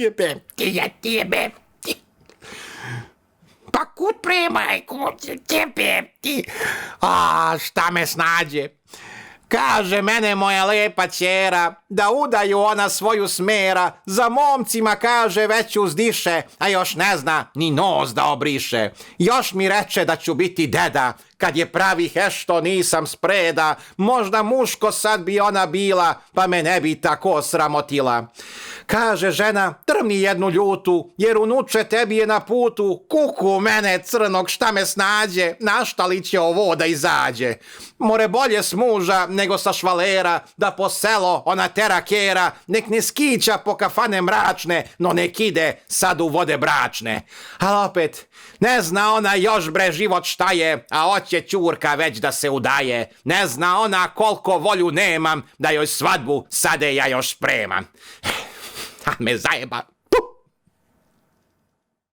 Jebem ti, ja ti jebem ti. Pa kud premaj, kud jebem ti. A, šta me snađe? Kaže mene moja lepa ćera, da udaju ona svoju smera, za momcima kaže već uzdiše, a još ne zna ni nos da obriše. Još mi reče da ću biti deda, kad je pravi hešto nisam spreda, možda muško sad bi ona bila, pa me ne bi tako sramotila. Kaže žena, trvni jednu ljutu, jer unuče tebi je na putu, kuku mene crnog šta me snađe, na šta li će ovo da izađe. More bolje s muža nego sa švalera, da po selo ona tera kera, nek ne skića po kafane mračne, no nek ide sad u vode bračne. Ali opet, ne zna ona još bre život šta je, a oće ćurka već da se udaje. Ne zna ona koliko volju nemam, da joj svadbu sade ja još spremam. A me zajeba.